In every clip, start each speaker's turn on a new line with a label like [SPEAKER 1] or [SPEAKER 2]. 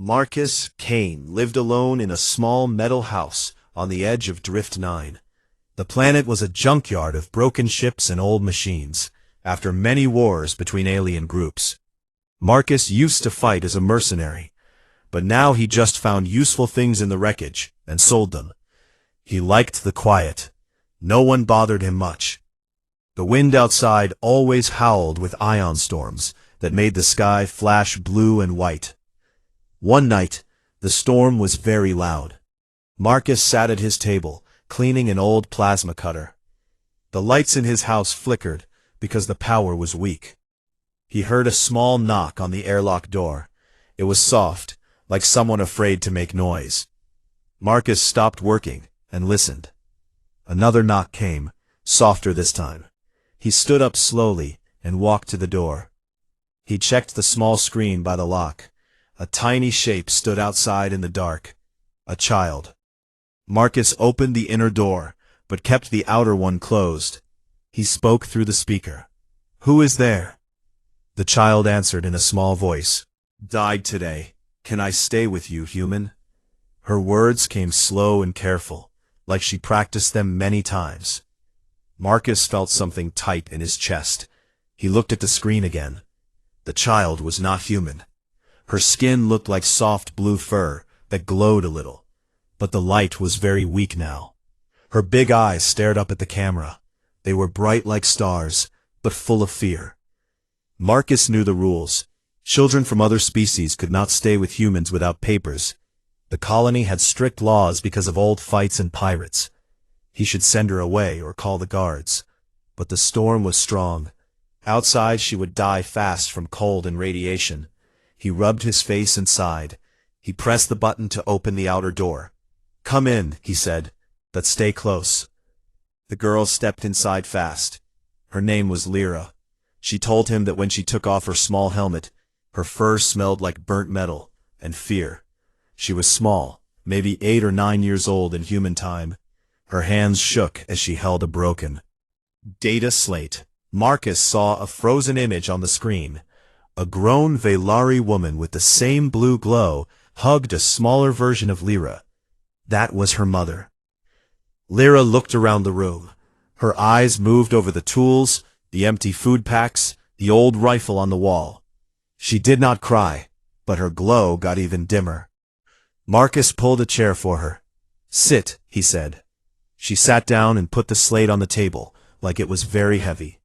[SPEAKER 1] Marcus Kane lived alone in a small metal house on the edge of Drift 9. The planet was a junkyard of broken ships and old machines, after many wars between alien groups. Marcus used to fight as a mercenary, but now he just found useful things in the wreckage and sold them. He liked the quiet. No one bothered him much. The wind outside always howled with ion storms that made the sky flash blue and white. One night, the storm was very loud. Marcus sat at his table, cleaning an old plasma cutter. The lights in his house flickered because the power was weak. He heard a small knock on the airlock door. It was soft, like someone afraid to make noise. Marcus stopped working and listened. Another knock came, softer this time. He stood up slowly and walked to the door. He checked the small screen by the lock. A tiny shape stood outside in the dark. A child. Marcus opened the inner door, but kept the outer one closed. He spoke through the speaker. "Who is there?" The child answered in a small voice. "Died today. Can I stay with you, human?" Her words came slow and careful, like she practiced them many times. Marcus felt something tight in his chest. He looked at the screen again. The child was not human. Her skin looked like soft blue fur that glowed a little, but the light was very weak now. Her big eyes stared up at the camera. They were bright like stars, but full of fear. Marcus knew the rules. Children from other species could not stay with humans without papers. The colony had strict laws because of old fights and pirates. He should send her away or call the guards. But the storm was strong. Outside she would die fast from cold and radiation. He rubbed his face and sighed. He pressed the button to open the outer door. "Come in," he said, "but stay close." The girl stepped inside fast. Her name was Lyra. She told him that when she took off her small helmet, her fur smelled like burnt metal and fear. She was small, maybe 8 or 9 years old in human time. Her hands shook as she held a broken data slate. Marcus saw a frozen image on the screen. A grown Velari woman with the same blue glow hugged a smaller version of Lyra. That was her mother. Lyra looked around the room. Her eyes moved over the tools, the empty food packs, the old rifle on the wall. She did not cry, but her glow got even dimmer. Marcus pulled a chair for her. "Sit," he said. She sat down and put the slate on the table, like it was very heavy.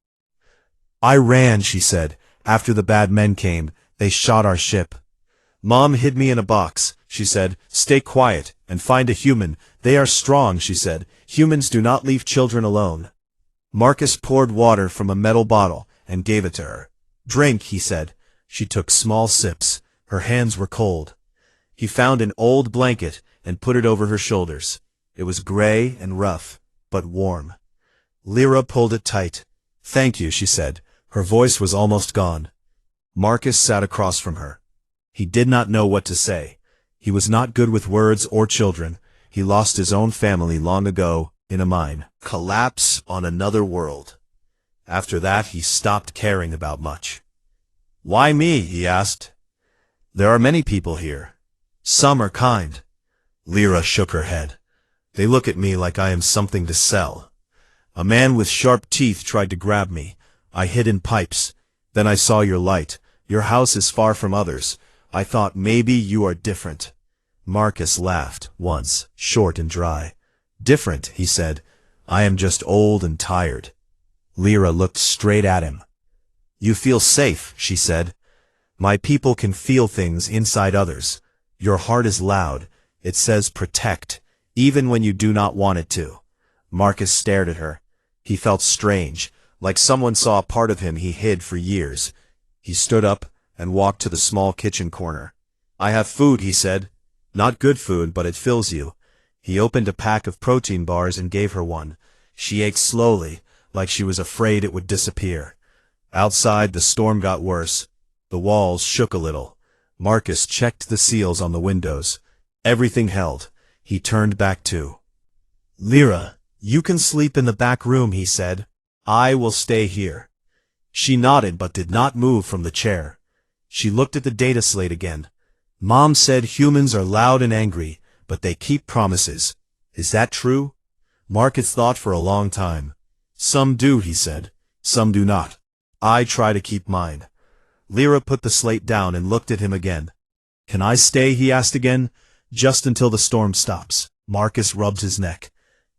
[SPEAKER 1] "I ran," she said. "After the bad men came, they shot our ship. Mom hid me in a box," she said. "Stay quiet and find a human. They are strong," she said. "Humans do not leave children alone." Marcus poured water from a metal bottle and gave it to her. "Drink," he said. She took small sips. Her hands were cold. He found an old blanket and put it over her shoulders. It was gray and rough, but warm. Lyra pulled it tight. "Thank you," she said. Her voice was almost gone. Marcus sat across from her. He did not know what to say. He was not good with words or children. He lost his own family long ago in a mine collapse on another world. After that, he stopped caring about much. "Why me?" he asked. "There are many people here. Some are kind." Lyra shook her head. "They look at me like I am something to sell. A man with sharp teeth tried to grab me. I hid in pipes. Then I saw your light. Your house is far from others. I thought maybe you are different." Marcus laughed once, short and dry. "Different," he said. "I am just old and tired." Lyra looked straight at him. "You feel safe," she said. "My people can feel things inside others. Your heart is loud. It says protect, even when you do not want it to." Marcus stared at her. He felt strange, like someone saw a part of him he hid for years. He stood up and walked to the small kitchen corner. "I have food," he said. "Not good food, but it fills you." He opened a pack of protein bars and gave her one. She ate slowly, like she was afraid it would disappear. Outside, the storm got worse. The walls shook a little. Marcus checked the seals on the windows. Everything held. He turned back too. "Lyra, you can sleep in the back room," he said. "I will stay here." She nodded but did not move from the chair. She looked at the data slate again. Mom said humans are loud and angry, but they keep promises. Is that true? Marcus thought for a long time. Some do, he said. Some do not. I try to keep mine. Lyra put the slate down and looked at him again. Can I stay, he asked again, just until the storm stops. Marcus rubbed his neck.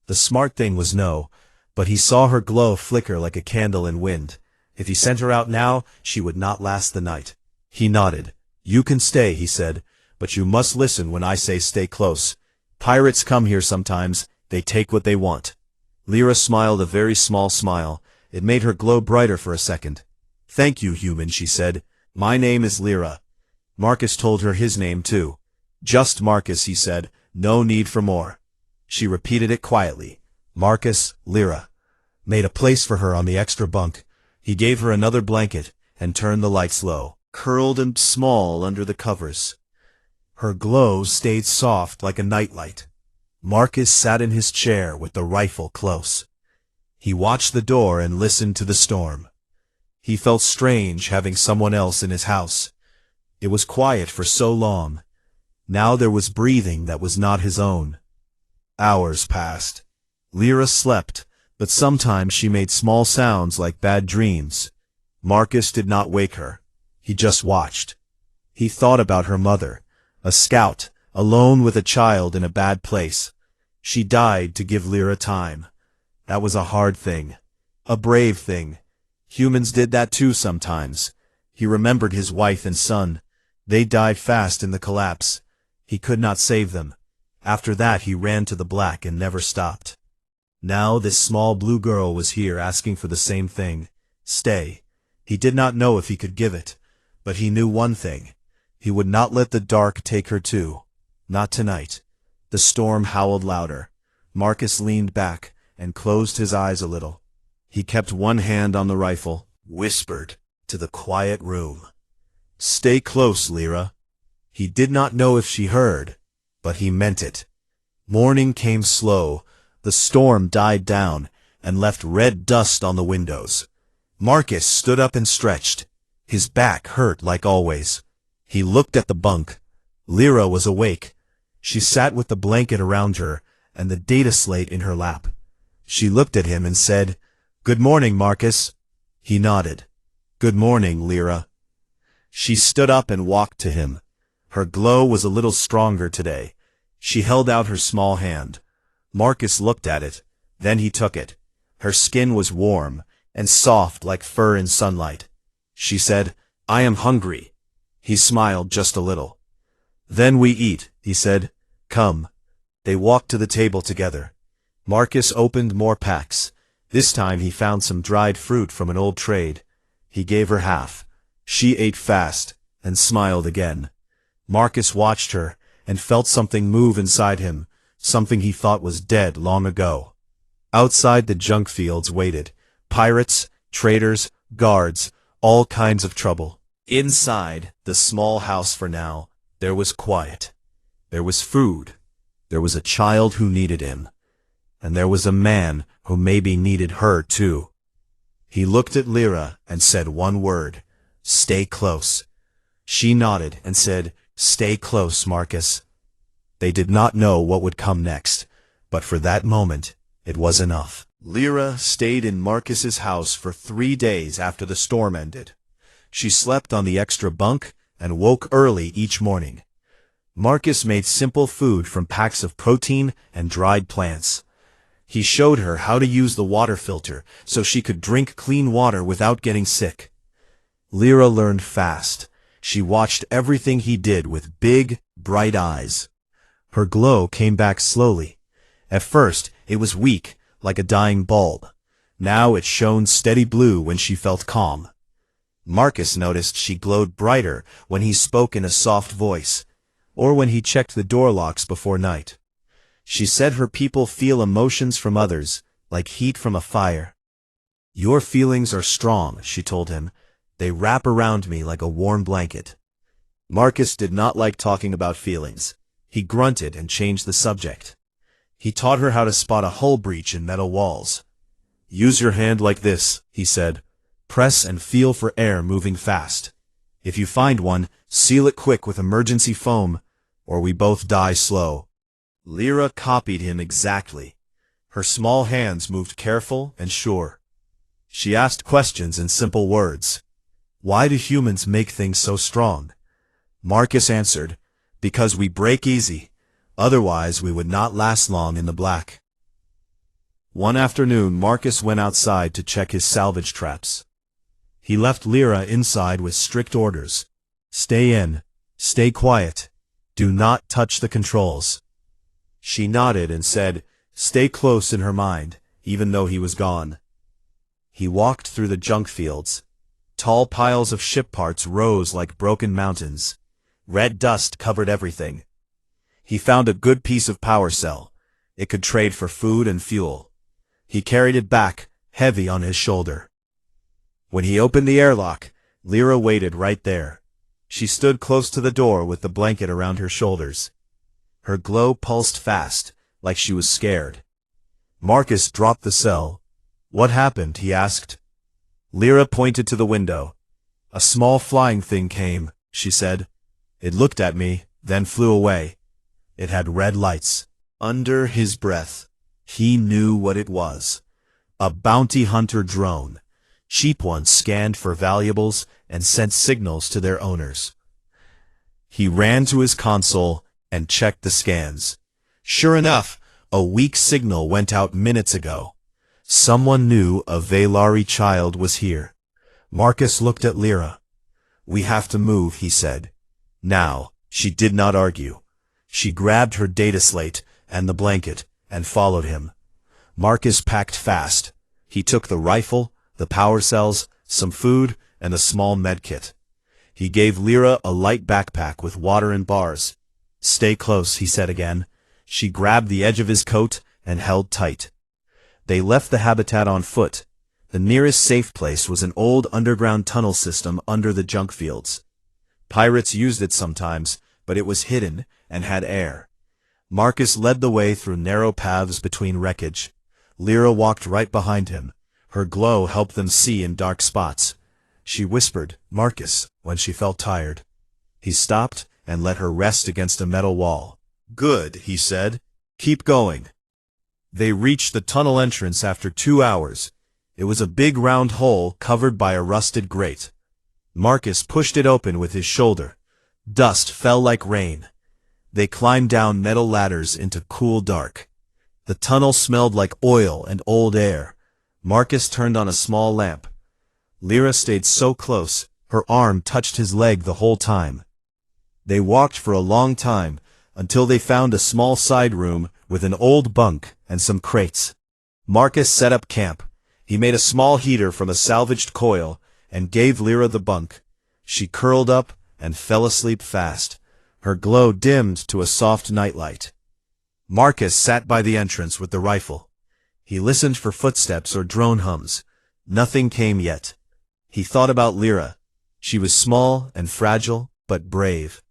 [SPEAKER 1] The smart thing was no, but he saw her glow flicker like a candle in wind. If he sent her out now, she would not last the night. He nodded. You can stay, he said, but you must listen when I say stay close. Pirates come here sometimes, they take what they want. Lyra smiled a very small smile. It made her glow brighter for a second. Thank you, human, she said. My name is Lyra. Marcus told her his name too. Just Marcus, he said. No need for more. She repeated it quietly. Marcus, Lyra. Made a place for her on the extra bunk. He gave her another blanket and turned the lights low, curled and small under the covers. Her glow stayed soft like a nightlight. Marcus sat in his chair with the rifle close. He watched the door and listened to the storm. He felt strange having someone else in his house. It was quiet for so long. Now there was breathing that was not his own. Hours passed. Lyra slept, but sometimes she made small sounds like bad dreams. Marcus did not wake her. He just watched. He thought about her mother, a scout, alone with a child in a bad place. She died to give Lyra time. That was a hard thing. A brave thing. Humans did that too sometimes. He remembered his wife and son. They died fast in the collapse. He could not save them. After that he ran to the black and never stopped. Now this small blue girl was here asking for the same thing. Stay. He did not know if he could give it, but he knew one thing. He would not let the dark take her too. Not tonight. The storm howled louder. Marcus leaned back and closed his eyes a little. He kept one hand on the rifle, whispered to the quiet room. Stay close, Lyra. He did not know if she heard, but he meant it. Morning came slow. The storm died down and left red dust on the windows. Marcus stood up and stretched. His back hurt like always. He looked at the bunk. Lyra was awake. She sat with the blanket around her and the data slate in her lap. She looked at him and said, Good morning, Marcus. He nodded. Good morning, Lyra. She stood up and walked to him. Her glow was a little stronger today. She held out her small hand. Marcus looked at it. Then he took it. Her skin was warm and soft like fur in sunlight. She said, I am hungry. He smiled just a little. Then we eat, he said. Come. They walked to the table together. Marcus opened more packs. This time he found some dried fruit from an old trade. He gave her half. She ate fast and smiled again. Marcus watched her and felt something move inside him, something he thought was dead long ago. Outside the junk fields waited pirates, traders, guards, all kinds of trouble. Inside the small house for now, there was quiet. There was food. There was a child who needed him. And there was a man who maybe needed her too. He looked at Lyra and said one word, Stay close. She nodded and said, Stay close, Marcus. They did not know what would come next, but for that moment, it was enough. Lyra stayed in Marcus's house for 3 days after the storm ended. She slept on the extra bunk and woke early each morning. Marcus made simple food from packs of protein and dried plants. He showed her how to use the water filter so she could drink clean water without getting sick. Lyra learned fast. She watched everything he did with big, bright eyes. Her glow came back slowly. At first, it was weak, like a dying bulb. Now it shone steady blue when she felt calm. Marcus noticed she glowed brighter when he spoke in a soft voice, or when he checked the door locks before night. She said her people feel emotions from others, like heat from a fire. Your feelings are strong, she told him. They wrap around me like a warm blanket. Marcus did not like talking about feelings. He grunted and changed the subject. He taught her how to spot a hull breach in metal walls. Use your hand like this, he said. Press and feel for air moving fast. If you find one, seal it quick with emergency foam, or we both die slow." Lyra copied him exactly. Her small hands moved careful and sure. She asked questions in simple words. "Why do humans make things so strong?" Marcus answered, "Because we break easy. Otherwise we would not last long in the black." One afternoon, Marcus went outside to check his salvage traps. He left Lyra inside with strict orders. "Stay in. Stay quiet. Do not touch the controls." She nodded and said, "Stay close," in her mind, even though he was gone. He walked through the junk fields. Tall piles of ship parts rose like broken mountains. Red dust covered everything. He found a good piece of power cell. It could trade for food and fuel. He carried it back, heavy on his shoulder. When he opened the airlock, Lyra waited right there. She stood close to the door with the blanket around her shoulders. Her glow pulsed fast, like she was scared. Marcus dropped the cell. "What happened?" he asked. Lyra pointed to the window. "A small flying thing came," she said. "It looked at me, then flew away. It had red lights." Under his breath, he knew what it was. A bounty hunter drone. Cheap ones scanned for valuables and sent signals to their owners. He ran to his console and checked the scans. Sure enough, a weak signal went out minutes ago. Someone knew a Velari child was here. Marcus looked at Lyra. "We have to move," he said. Now, she did not argue. She grabbed her data slate and the blanket and followed him. Marcus packed fast. He took the rifle, the power cells, some food, and a small medkit. He gave Lyra a light backpack with water and bars. "Stay close," he said again. She grabbed the edge of his coat and held tight. They left the habitat on foot. The nearest safe place was an old underground tunnel system under the junk fields. Pirates used it sometimes, but it was hidden and had air. Marcus led the way through narrow paths between wreckage. Lyra walked right behind him. Her glow helped them see in dark spots. She whispered, "Marcus," when she felt tired. He stopped and let her rest against a metal wall. "Good," he said. "Keep going." They reached the tunnel entrance after 2 hours. It was a big round hole covered by a rusted grate. Marcus pushed it open with his shoulder. Dust fell like rain. They climbed down metal ladders into cool dark. The tunnel smelled like oil and old air. Marcus turned on a small lamp. Lyra stayed so close, her arm touched his leg the whole time. They walked for a long time, until they found a small side room with an old bunk and some crates. Marcus set up camp. He made a small heater from a salvaged coil and gave Lyra the bunk. She curled up and fell asleep fast. Her glow dimmed to a soft nightlight. Marcus sat by the entrance with the rifle. He listened for footsteps or drone hums. Nothing came yet. He thought about Lyra. She was small and fragile, but brave.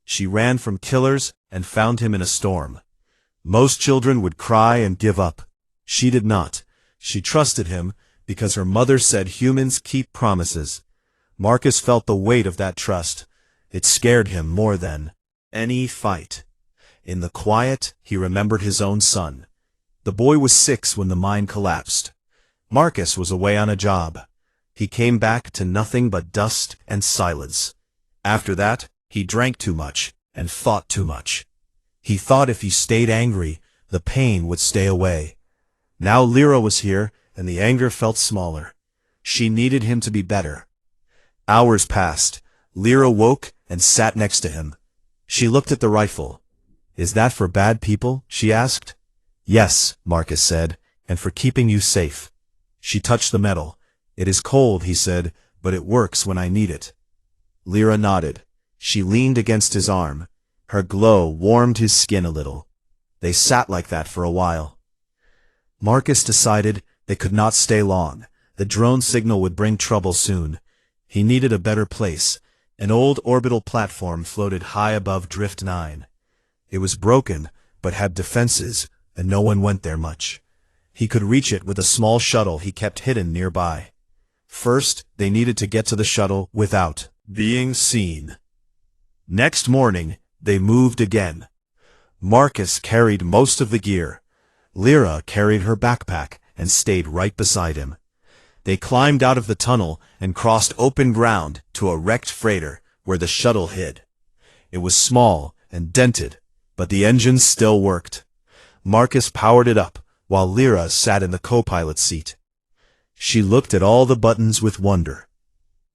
[SPEAKER 1] She ran from killers and found him in a storm. Most children would cry and give up. She did not. She trusted him because her mother said humans keep promises. Marcus felt the weight of that trust. It scared him more than any fight. In the quiet, he remembered his own son. The boy was 6 when the mine collapsed. Marcus was away on a job. He came back to nothing but dust and silence. After that, he drank too much and thought too much. He thought if he stayed angry, the pain would stay away. Now Lyra was here, and the anger felt smaller. She needed him to be better. Hours passed. Lyra woke and sat next to him. She looked at the rifle. "Is that for bad people?" she asked. "Yes," Marcus said, "and for keeping you safe." She touched the metal. "It is cold," he said, "but it works when I need it." Lyra nodded. She leaned against his arm. Her glow warmed his skin a little. They sat like that for a while. Marcus decided they could not stay long. The drone signal would bring trouble soon. He needed a better place. An old orbital platform floated high above Drift 9. It was broken, but had defenses, and no one went there much. He could reach it with a small shuttle he kept hidden nearby. First, they needed to get to the shuttle without Being seen. Next morning, they moved again. Marcus carried most of the gear. Lyra carried her backpack and stayed right beside him. They climbed out of the tunnel and crossed open ground to a wrecked freighter where the shuttle hid. It was small and dented, but the engines still worked. Marcus powered it up, while Lyra sat in the co-pilot seat. She looked at all the buttons with wonder.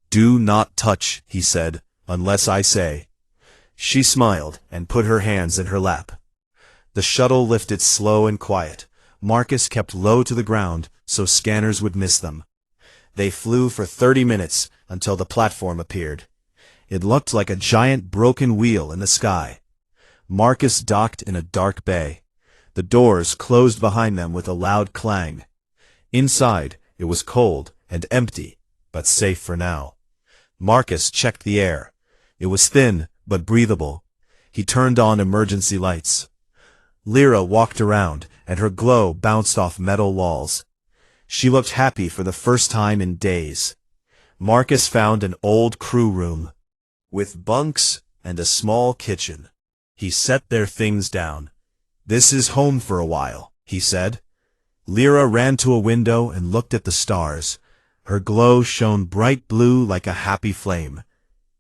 [SPEAKER 1] "Do not touch," he said, "unless I say." She smiled and put her hands in her lap. The shuttle lifted slow and quiet. Marcus kept low to the ground so scanners would miss them. They flew for 30 minutes until the platform appeared. It looked like a giant broken wheel in the sky. Marcus docked in a dark bay. The doors closed behind them with a loud clang. Inside, it was cold and empty, but safe for now. Marcus checked the air. It was thin, but breathable. He turned on emergency lights. Lyra walked around, and her glow bounced off metal walls. She looked happy for the first time in days. Marcus found an old crew room, with bunks and a small kitchen. He set their things down. "This is home for a while," he said. Lyra ran to a window and looked at the stars. Her glow shone bright blue like a happy flame.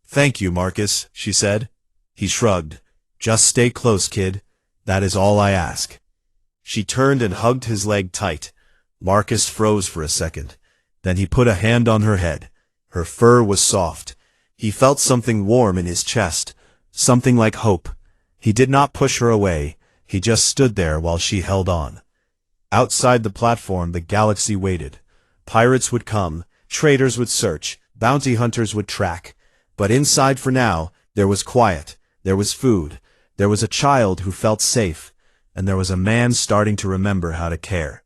[SPEAKER 1] "Thank you, Marcus," she said. He shrugged. "Just stay close, kid. That is all I ask." She turned and hugged his leg tight. Marcus froze for a second. Then he put a hand on her head. Her fur was soft. He felt something warm in his chest, something like hope. He did not push her away. He just stood there while she held on. Outside the platform, the galaxy waited. Pirates would come, traders would search, bounty hunters would track. But inside for now, there was quiet, there was food, there was a child who felt safe, and there was a man starting to remember how to care.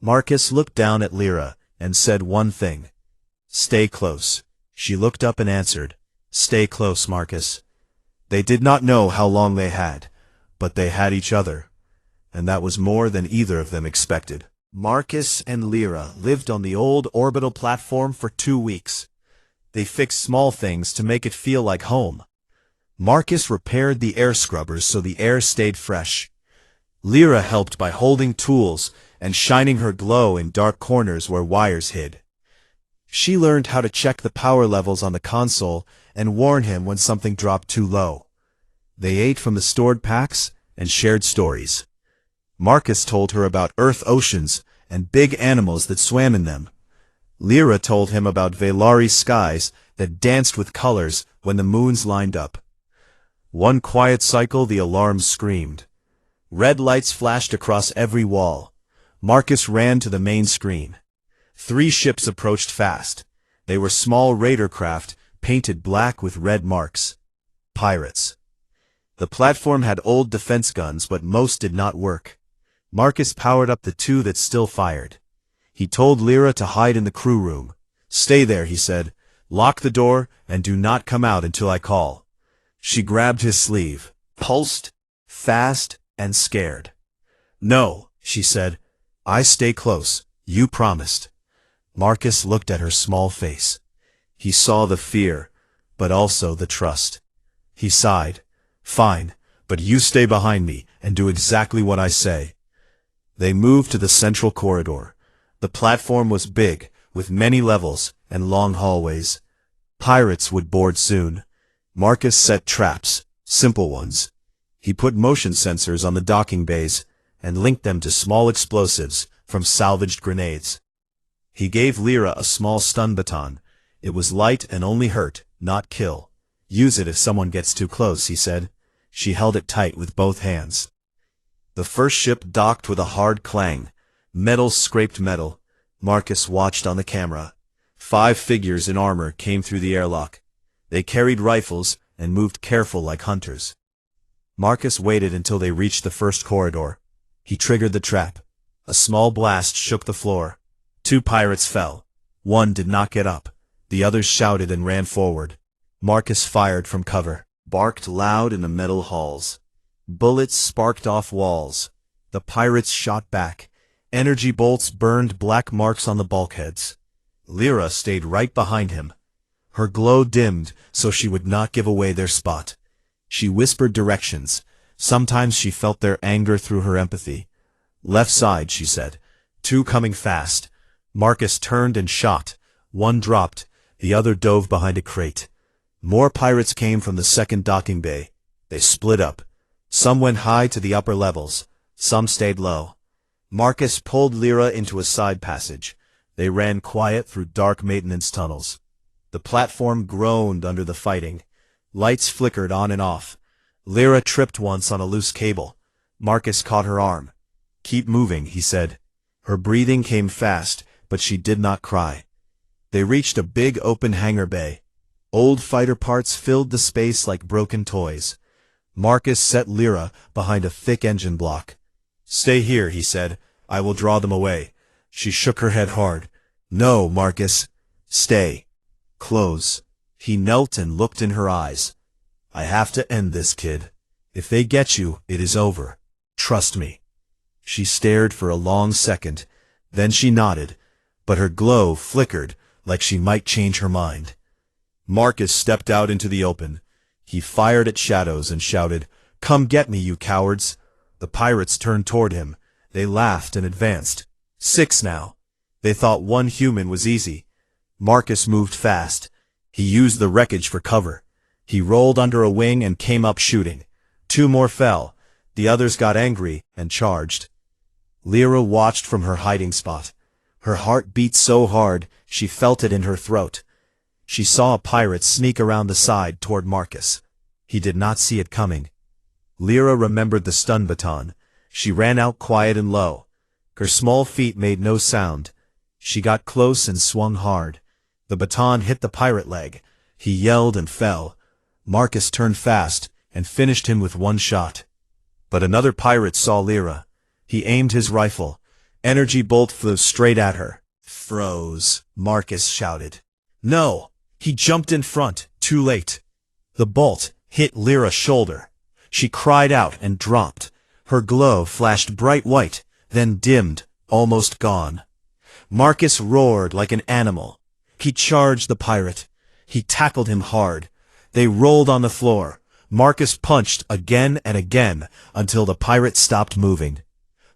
[SPEAKER 1] Marcus looked down at Lyra and said one thing. "Stay close." She looked up and answered, "Stay close, Marcus." They did not know how long they had, but they had each other, and that was more than either of them expected. Marcus and Lyra lived on the old orbital platform for 2 weeks. They fixed small things to make it feel like home. Marcus repaired the air scrubbers so the air stayed fresh. Lyra helped by holding tools and shining her glow in dark corners where wires hid. She learned how to check the power levels on the console and warn him when something dropped too low. They ate from the stored packs and shared stories. Marcus told her about Earth oceans and big animals that swam in them. Lyra told him about Velari skies that danced with colors when the moons lined up. One quiet cycle, the alarms screamed. Red lights flashed across every wall. Marcus ran to the main screen. 3 ships approached fast. They were small raider craft, painted black with red marks. Pirates. The platform had old defense guns, but most did not work. Marcus powered up the 2 that still fired. He told Lyra to hide in the crew room. "Stay there," he said. "Lock the door and do not come out until I call." She grabbed his sleeve, pulsed, fast, and scared. "No," she said. "I stay close. You promised." Marcus looked at her small face. He saw the fear, but also the trust. He sighed. "Fine, but you stay behind me and do exactly what I say." They moved to the central corridor. The platform was big, with many levels and long hallways. Pirates would board soon. Marcus set traps, simple ones. He put motion sensors on the docking bays and linked them to small explosives from salvaged grenades. He gave Lyra a small stun baton. It was light and only hurt, not kill. "Use it if someone gets too close," he said. She held it tight with both hands. The first ship docked with a hard clang. Metal scraped metal. Marcus watched on the camera. 5 figures in armor came through the airlock. They carried rifles and moved careful like hunters. Marcus waited until they reached the first corridor. He triggered the trap. A small blast shook the floor. 2 pirates fell. 1 did not get up. The others shouted and ran forward. Marcus fired from cover, barked loud in the metal halls. Bullets sparked off walls. The pirates shot back. Energy bolts burned black marks on the bulkheads. Lyra stayed right behind him. Her glow dimmed so she would not give away their spot. She whispered directions. Sometimes she felt their anger through her empathy. "Left side," she said. "Two coming fast." Marcus turned and shot. One dropped, the other dove behind a crate. More pirates came from the second docking bay. They split up. Some went high to the upper levels. Some stayed low. Marcus pulled Lyra into a side passage. They ran quiet through dark maintenance tunnels. The platform groaned under the fighting. Lights flickered on and off. Lyra tripped once on a loose cable. Marcus caught her arm. "Keep moving," he said. Her breathing came fast, but she did not cry. They reached a big open hangar bay. Old fighter parts filled the space like broken toys. Marcus set Lyra behind a thick engine block. "Stay here," he said. "I will draw them away." She shook her head hard. "No, Marcus. Stay. Close." He knelt and looked in her eyes. "I have to end this, kid. If they get you, it is over. Trust me." She stared for a long second. Then she nodded, but her glow flickered like she might change her mind. Marcus stepped out into the open. He fired at shadows and shouted, "Come get me, you cowards." The pirates turned toward him. They laughed and advanced. 6 now. They thought one human was easy. Marcus moved fast. He used the wreckage for cover. He rolled under a wing and came up shooting. 2 more fell. The others got angry and charged. Lyra watched from her hiding spot. Her heart beat so hard she felt it in her throat. She saw a pirate sneak around the side toward Marcus. He did not see it coming. Lyra remembered the stun baton. She ran out quiet and low. Her small feet made no sound. She got close and swung hard. The baton hit the pirate leg. He yelled and fell. Marcus turned fast and finished him with 1 shot. But another pirate saw Lyra. He aimed his rifle. Energy bolt flew straight at her. "Froze," Marcus shouted. "No!" He jumped in front, too late. The bolt hit Lyra's shoulder. She cried out and dropped. Her glow flashed bright white, then dimmed, almost gone. Marcus roared like an animal. He charged the pirate. He tackled him hard. They rolled on the floor. Marcus punched again and again until the pirate stopped moving.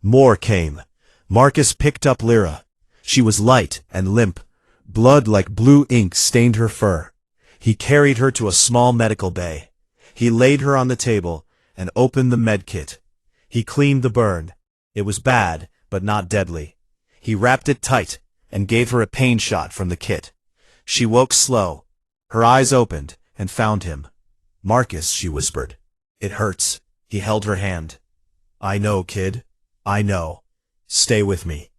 [SPEAKER 1] More came. Marcus picked up Lyra. She was light and limp. Blood like blue ink stained her fur. He carried her to a small medical bay. He laid her on the table and opened the med kit. He cleaned the burn. It was bad, but not deadly. He wrapped it tight and gave her a pain shot from the kit. She woke slow. Her eyes opened and found him. "Marcus," she whispered. "It hurts." He held her hand. "I know, kid. I know. Stay with me."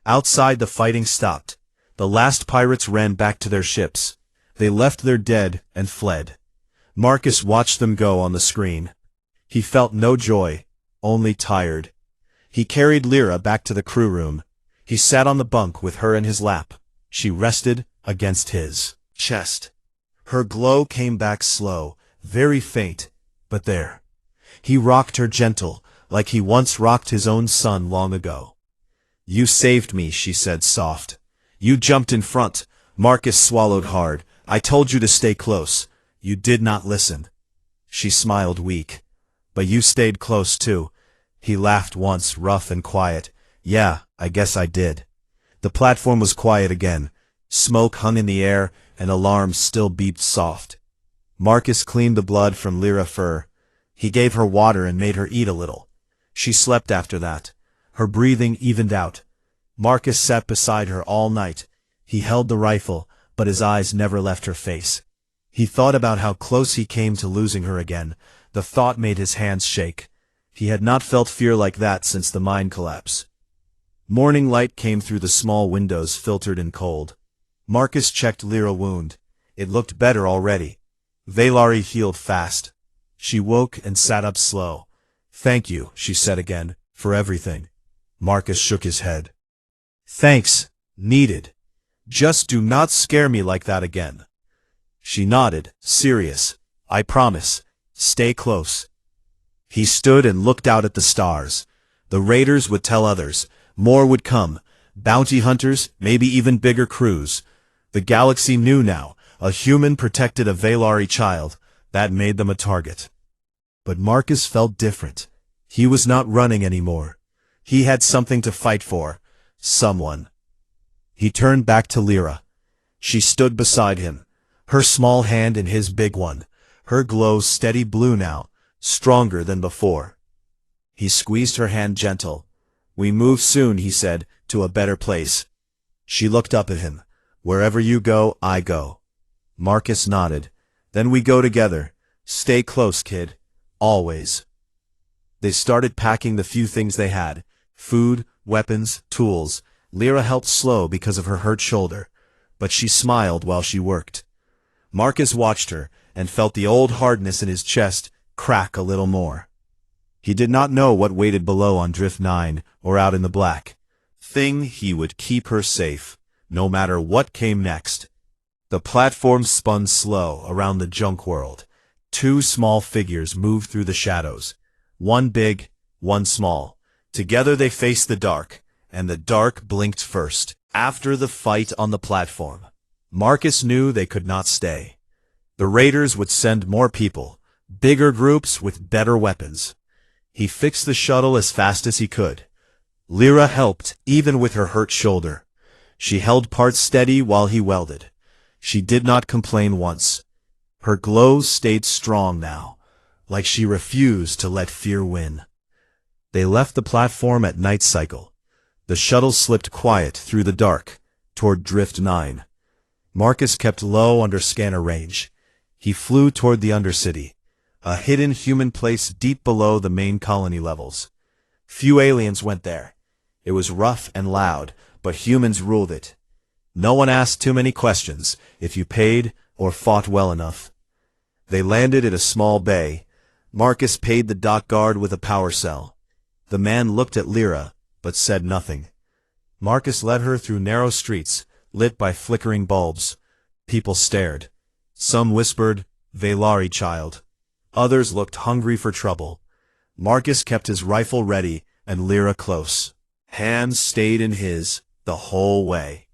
[SPEAKER 1] Outside, the fighting stopped. The last pirates ran back to their ships. They left their dead and fled. Marcus watched them go on the screen. He felt no joy, only tired. He carried Lyra back to the crew room. He sat on the bunk with her in his lap. She rested against his chest. Her glow came back slow, very faint, but there. He rocked her gentle, like he once rocked his own son long ago. "You saved me," she said soft. "You jumped in front." Marcus swallowed hard. "I told you to stay close. You did not listen." She smiled weak. "But you stayed close too." He laughed once, rough and quiet. "Yeah, I guess I did." The platform was quiet again. Smoke hung in the air, and alarms still beeped soft. Marcus cleaned the blood from Lyra's fur. He gave her water and made her eat a little. She slept after that. Her breathing evened out. Marcus sat beside her all night. He held the rifle, but his eyes never left her face. He thought about how close he came to losing her again. The thought made his hands shake. He had not felt fear like that since the mine collapse. Morning light came through the small windows filtered in cold. Marcus checked Lyra's wound. It looked better already. Valari healed fast. She woke and sat up slow. "Thank you," she said again, "for everything." Marcus shook his head. "Thanks. Needed. Just do not scare me like that again." She nodded, serious. "I promise. Stay close." He stood and looked out at the stars. The raiders would tell others. More would come. Bounty hunters, maybe even bigger crews. The galaxy knew now. A human protected a Valari child. That made them a target. But Marcus felt different. He was not running anymore. He had something to fight for. Someone. He turned back to Lyra. She stood beside him, her small hand in his big one, her glow steady blue now, stronger than before. He squeezed her hand gentle. "We move soon," he said, "to a better place." She looked up at him. "Wherever you go, I go." Marcus nodded. "Then we go together. Stay close, kid. Always." They started packing the few things they had. Food, weapons, tools. Lyra helped slow because of her hurt shoulder, but she smiled while she worked. Marcus watched her and felt the old hardness in his chest crack a little more. He did not know what waited below on Drift 9 or out in the black. He would keep her safe, no matter what came next. The platform spun slow around the junk world. Two small figures moved through the shadows. One big, one small. Together they faced the dark, and the dark blinked first. After the fight on the platform, Marcus knew they could not stay. The raiders would send more people, bigger groups with better weapons. He fixed the shuttle as fast as he could. Lyra helped, even with her hurt shoulder. She held parts steady while he welded. She did not complain once. Her glow stayed strong now, like she refused to let fear win. They left the platform at night cycle. The shuttle slipped quiet through the dark, toward Drift 9. Marcus kept low under scanner range. He flew toward the Undercity, a hidden human place deep below the main colony levels. Few aliens went there. It was rough and loud, but humans ruled it. No one asked too many questions if you paid or fought well enough. They landed at a small bay. Marcus paid the dock guard with a power cell. The man looked at Lyra, but said nothing. Marcus led her through narrow streets, lit by flickering bulbs. People stared. Some whispered, "Valari child." Others looked hungry for trouble. Marcus kept his rifle ready and Lyra close. Hands stayed in his the whole way.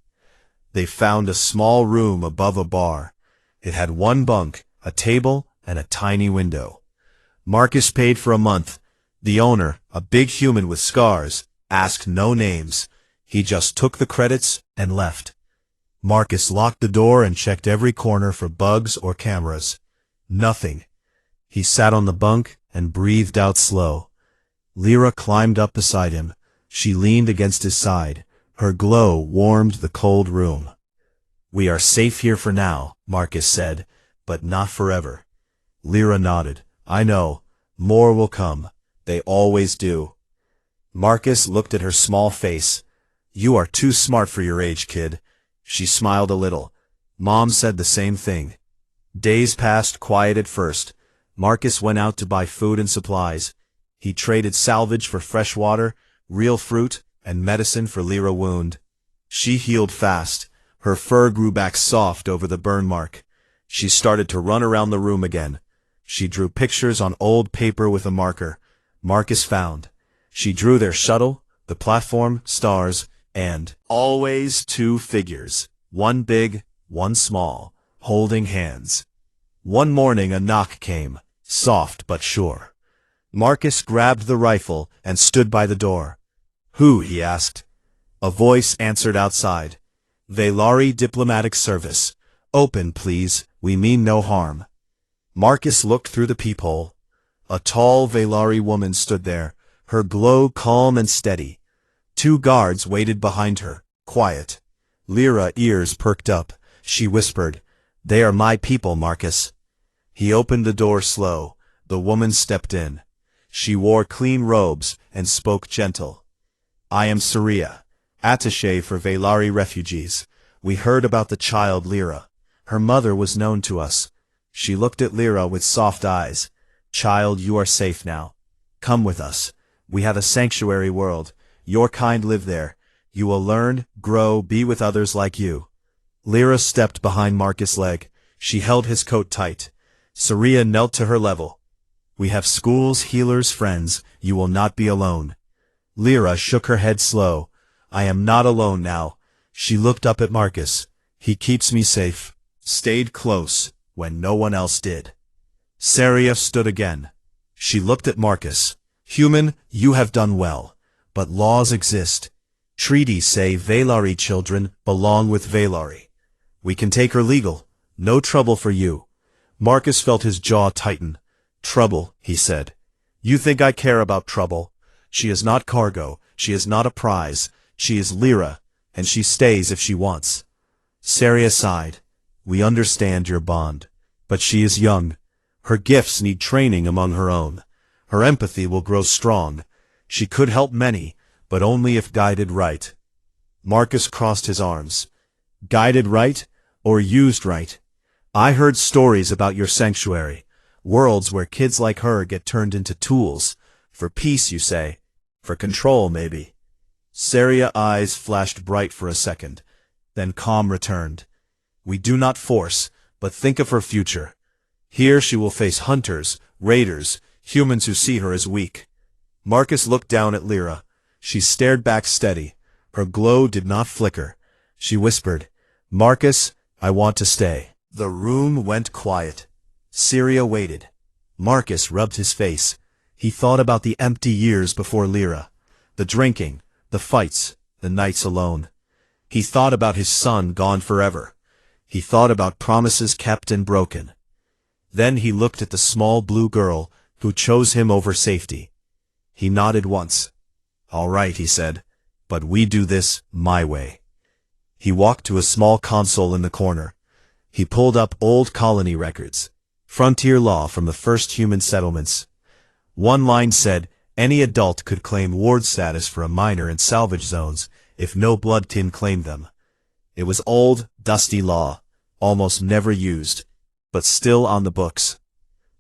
[SPEAKER 1] They found a small room above a bar. It had one bunk, a table, and a tiny window. Marcus paid for a month. The owner, a big human with scars, asked no names. He just took the credits and left. Marcus locked the door and checked every corner for bugs or cameras. Nothing. He sat on the bunk and breathed out slow. Lyra climbed up beside him. She leaned against his side. Her glow warmed the cold room. "We are safe here for now," Marcus said, "but not forever." Lyra nodded. "I know. More will come. They always do." Marcus looked at her small face. "You are too smart for your age, kid." She smiled a little. Mom said the same thing. Days passed quiet at first. Marcus went out to buy food and supplies. He traded salvage for fresh water, real fruit, and medicine for Lyra's wound. She healed fast. Her fur grew back soft over the burn mark. She started to run around the room again. She drew pictures on old paper with a marker. Marcus found. She drew their shuttle, the platform, stars, and always two figures, one big, one small, holding hands. One morning a knock came, soft but sure. Marcus grabbed the rifle and stood by the door. "Who?" he asked. A voice answered outside. "Valari Diplomatic Service. Open, please. We mean no harm." Marcus looked through the peephole. A tall Valari woman stood there, her glow calm and steady. Two guards waited behind her, quiet. Lyra's ears perked up. She whispered, "They are my people, Marcus." He opened the door slow. The woman stepped in. She wore clean robes and spoke gentle. "I am Saria, attaché for Valari refugees. We heard about the child Lyra. Her mother was known to us." She looked at Lyra with soft eyes. "Child, you are safe now. Come with us. We have a sanctuary world. Your kind live there. You will learn, grow, be with others like you." Lyra stepped behind Marcus' leg. She held his coat tight. Saria knelt to her level. "We have schools, healers, friends. You will not be alone." Lyra shook her head slow. "I am not alone now." She looked up at Marcus. "He keeps me safe. stayed close when no one else did. Saria stood again. She looked at Marcus. Human, you have done well. But laws exist. Treaties say Valari children belong with Valari. We can take her legal. No trouble for you. Marcus felt his jaw tighten. Trouble, he said. You think I care about trouble? She is not cargo. She is not a prize. She is Lyra, and she stays if she wants. Saria sighed. We understand your bond. But she is young. Her gifts need training among her own. Her empathy will grow strong. She could help many, but only if guided right. Marcus crossed his arms. Guided right, or used right? I heard stories about your sanctuary. Worlds where kids like her get turned into tools. For peace, you say. For control, maybe. Saria's eyes flashed bright for a second. Then calm returned. We do not force, but think of her future. Here she will face hunters, raiders, humans who see her as weak. Marcus looked down at Lyra. She stared back steady. Her glow did not flicker. She whispered, Marcus, I want to stay. The room went quiet. Saria waited. Marcus rubbed his face. He thought about the empty years before Lyra. The drinking, the fights, the nights alone. He thought about his son gone forever. He thought about promises kept and broken. Then he looked at the small blue girl who chose him over safety. He nodded once. All right, he said, but we do this my way. He walked to a small console in the corner. He pulled up old colony records. Frontier law from the first human settlements. One line said, any adult could claim ward status for a minor in salvage zones if no bloodkin claimed them. It was old, dusty law, almost never used, but still on the books.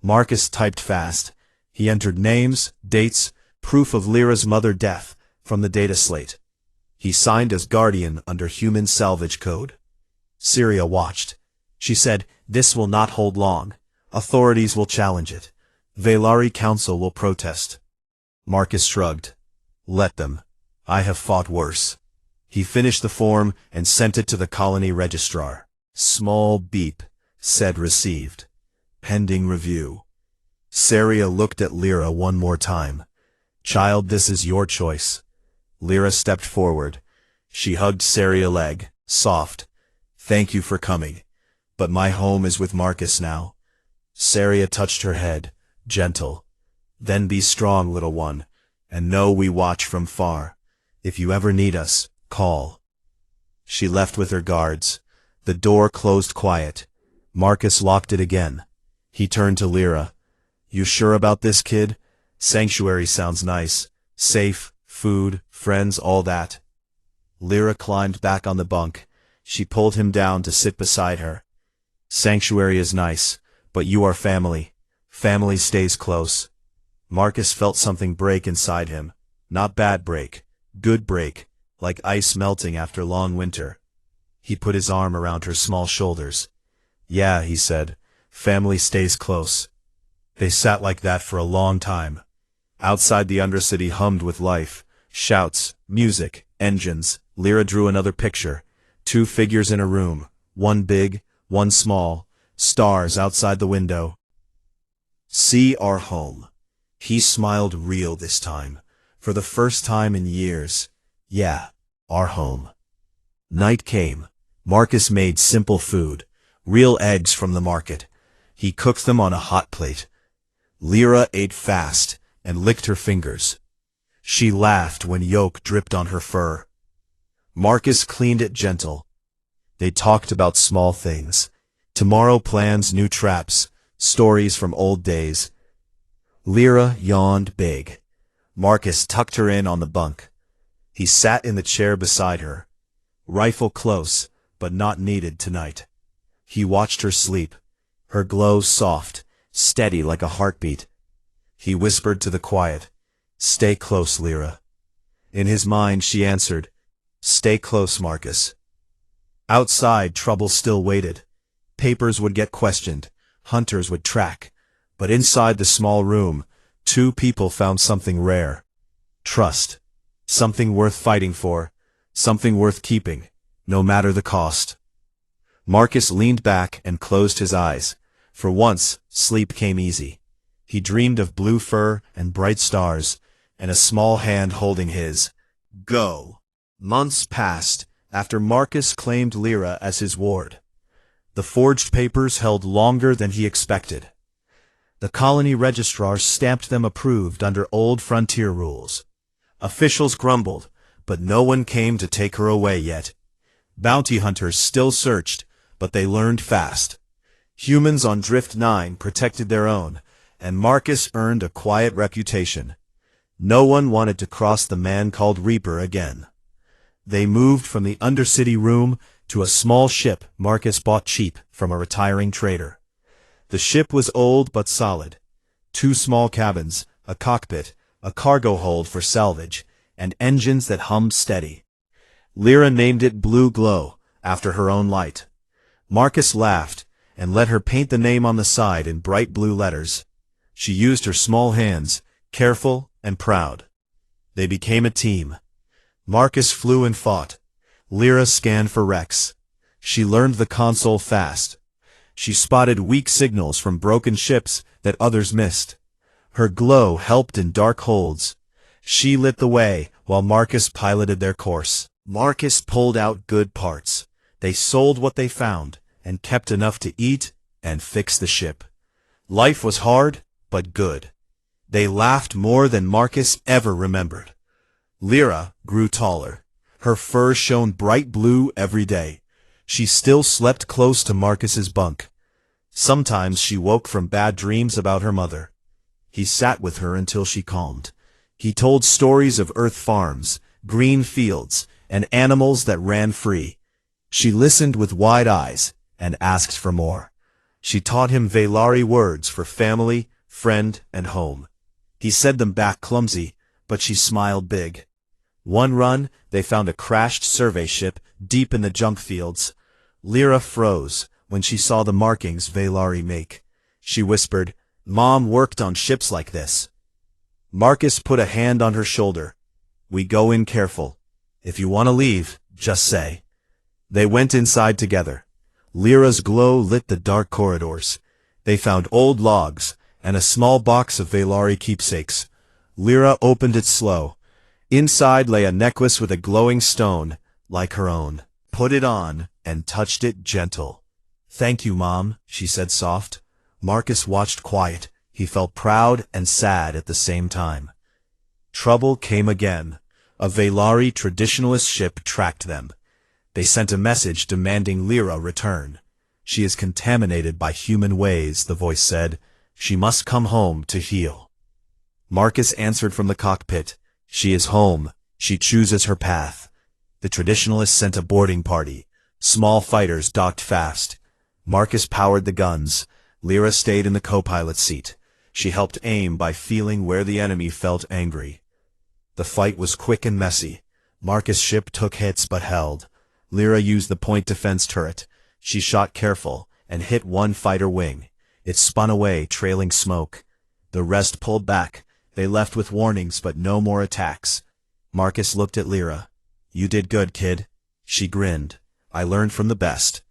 [SPEAKER 1] Marcus typed fast. He entered names, dates, proof of Lyra's mother death from the data slate. He signed as guardian under human salvage code. Saria watched. She said, this will not hold long. Authorities will challenge it. Valari Council will protest. Marcus shrugged. Let them. I have fought worse. He finished the form and sent it to the colony registrar. Small beep, said received. Pending review. Saria looked at Lyra one more time. Child, this is your choice. Lyra stepped forward. She hugged Saria's leg, soft. Thank you for coming. But my home is with Marcus now. Saria touched her head, gentle. Then be strong, little one, and know we watch from far. If you ever need us, call. She left with her guards. The door closed quiet. Marcus locked it again. He turned to Lyra. You sure about this, kid? Sanctuary sounds nice. Safe, food, friends, all that. Lyra climbed back on the bunk. She pulled him down to sit beside her. Sanctuary is nice, but you are family. Family stays close. Marcus felt something break inside him. Not bad break. Good break. Like ice melting after long winter. He put his arm around her small shoulders. Yeah, he said. Family stays close. They sat like that for a long time. Outside the Undercity hummed with life. Shouts, music, engines. Lyra drew another picture. 2 figures in a room. One big, one small. Stars outside the window. See our home. He smiled real this time. For the first time in years. Yeah, our home. Night came. Marcus made simple food. Real eggs from the market. He cooked them on a hot plate. Lyra ate fast and licked her fingers. She laughed when yolk dripped on her fur. Marcus cleaned it gentle. They talked about small things. Tomorrow plans, new traps, stories from old days. Lyra yawned big. Marcus tucked her in on the bunk. He sat in the chair beside her. Rifle close, but not needed tonight. He watched her sleep. Her glow soft, steady like a heartbeat. He whispered to the quiet, Stay close, Lyra. In his mind she answered, Stay close, Marcus. Outside, trouble still waited. Papers would get questioned. Hunters would track. But inside the small room, 2 people found something rare. Trust. Something worth fighting for. Something worth keeping, no matter the cost. Marcus leaned back and closed his eyes. For once, sleep came easy. He dreamed of blue fur and bright stars, and a small hand holding his. Go. Months passed after Marcus claimed Lyra as his ward. The forged papers held longer than he expected. The colony registrar stamped them approved under old frontier rules. Officials grumbled, but no one came to take her away yet. Bounty hunters still searched, but they learned fast. Humans on Drift 9 protected their own, and Marcus earned a quiet reputation. No one wanted to cross the man called Reaper again. They moved from the Undercity room to a small ship Marcus bought cheap from a retiring trader. The ship was old but solid. 2 small cabins, a cockpit, a cargo hold for salvage, and engines that hummed steady. Lyra named it Blue Glow, after her own light. Marcus laughed, and let her paint the name on the side in bright blue letters. She used her small hands, careful and proud. They became a team. Marcus flew and fought. Lyra scanned for wrecks. She learned the console fast. She spotted weak signals from broken ships that others missed. Her glow helped in dark holds. She lit the way while Marcus piloted their course. Marcus pulled out good parts. They sold what they found and kept enough to eat and fix the ship. Life was hard, but good. They laughed more than Marcus ever remembered. Lyra grew taller. Her fur shone bright blue every day. She still slept close to Marcus's bunk. Sometimes she woke from bad dreams about her mother. He sat with her until she calmed. He told stories of earth farms, green fields, and animals that ran free. She listened with wide eyes and asked for more. She taught him Velari words for family, friend, and home. He said them back clumsy, but she smiled big. One run, they found a crashed survey ship deep in the junk fields. Lyra froze when she saw the markings Velari make. She whispered, "Mom worked on ships like this." Marcus put a hand on her shoulder. "We go in careful. If you want to leave, just say." They went inside together. Lyra's glow lit the dark corridors. They found old logs and a small box of Velari keepsakes. Lyra opened it slow. Inside lay a necklace with a glowing stone, like her own. Put it on and touched it gentle. "Thank you, Mom," she said soft. Marcus watched quiet. He felt proud and sad at the same time. Trouble came again. A Velari traditionalist ship tracked them. They sent a message demanding Lyra return. "She is contaminated by human ways," the voice said. "She must come home to heal." Marcus answered from the cockpit. "She is home. She chooses her path." The traditionalists sent a boarding party. Small fighters docked fast. Marcus powered the guns. Lyra stayed in the co-pilot seat. She helped aim by feeling where the enemy felt angry. The fight was quick and messy. Marcus' ship took hits but held. Lyra used the point defense turret. She shot careful and hit one fighter wing. It spun away, trailing smoke. The rest pulled back. They left with warnings but no more attacks. Marcus looked at Lyra. "You did good, kid." She grinned. "I learned from the best."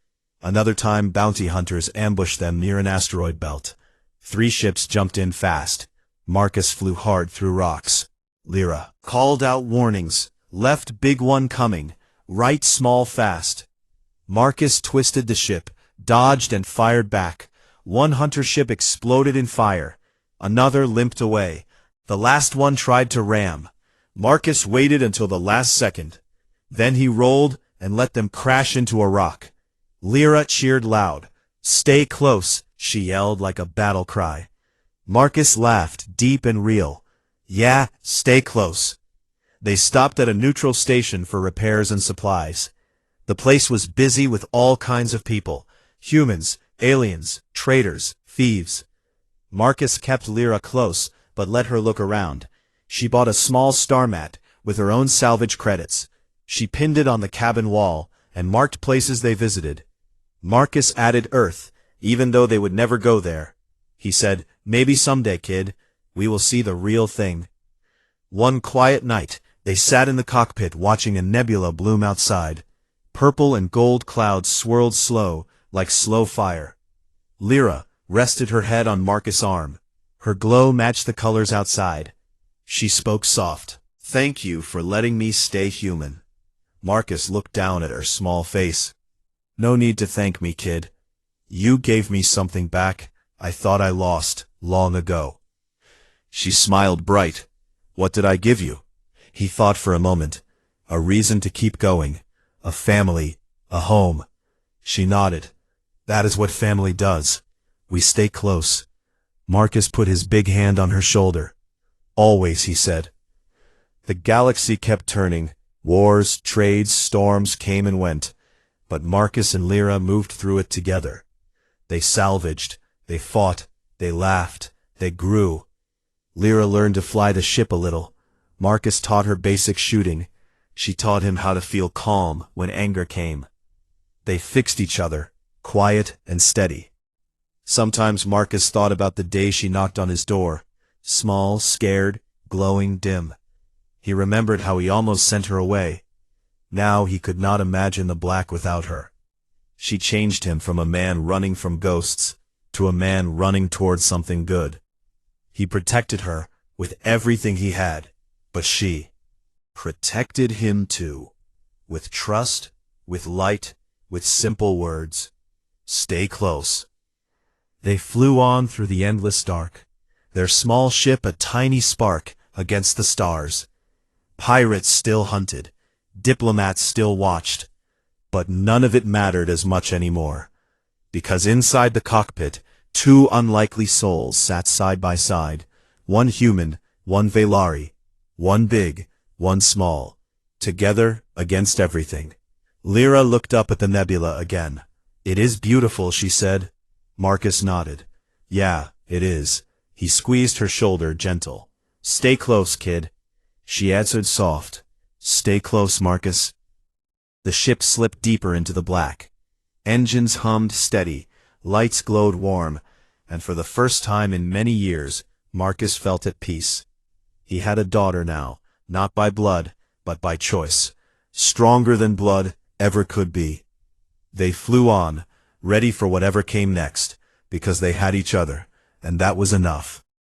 [SPEAKER 1] Another time bounty hunters ambushed them near an asteroid belt. 3 ships jumped in fast. Marcus flew hard through rocks. Lyra called out warnings. "Left big one coming. Right small fast." Marcus twisted the ship, dodged and fired back. One hunter ship exploded in fire. Another limped away. The last one tried to ram. Marcus waited until the last second. Then he rolled and let them crash into a rock. Lyra cheered loud. "Stay close," she yelled like a battle cry. Marcus laughed, deep and real. "Yeah, stay close." They stopped at a neutral station for repairs and supplies. The place was busy with all kinds of people. Humans, aliens, traders, thieves. Marcus kept Lyra close, but let her look around. She bought a small star mat with her own salvage credits. She pinned it on the cabin wall and marked places they visited. Marcus added Earth, even though they would never go there. He said, "Maybe someday, kid, we will see the real thing." One quiet night, they sat in the cockpit watching a nebula bloom outside. Purple and gold clouds swirled slow, like slow fire. Lyra rested her head on Marcus' arm. Her glow matched the colors outside. She spoke soft. "Thank you for letting me stay human." Marcus looked down at her small face. "No need to thank me, kid. You gave me something back I thought I lost long ago." She smiled bright. "What did I give you?" He thought for a moment. "A reason to keep going. A family. A home." She nodded. "That is what family does. We stay close." Marcus put his big hand on her shoulder. "Always," he said. The galaxy kept turning. Wars, trades, storms came and went. But Marcus and Lyra moved through it together. They salvaged. They fought. They laughed. They grew. Lyra learned to fly the ship a little. Marcus taught her basic shooting. She taught him how to feel calm when anger came. They fixed each other, quiet and steady. Sometimes Marcus thought about the day she knocked on his door, small, scared, glowing, dim. He remembered how he almost sent her away. Now he could not imagine the black without her. She changed him from a man running from ghosts to a man running towards something good. He protected her with everything he had, but she protected him too, with trust, with light, with simple words. "Stay close." They flew on through the endless dark, their small ship a tiny spark against the stars. Pirates still hunted, diplomats still watched, but none of it mattered as much anymore, because inside the cockpit, two unlikely souls sat side by side, one human, one Velari, one big, one small, together against everything. Lyra looked up at the nebula again. "It is beautiful," she said. Marcus nodded. "Yeah, it is." He squeezed her shoulder, gentle. "Stay close, kid." She answered soft. "Stay close, Marcus." The ship slipped deeper into the black. Engines hummed steady, lights glowed warm, and for the first time in many years, Marcus felt at peace. He had a daughter now, not by blood, but by choice, stronger than blood ever could be. They flew on, ready for whatever came next, because they had each other, and that was enough.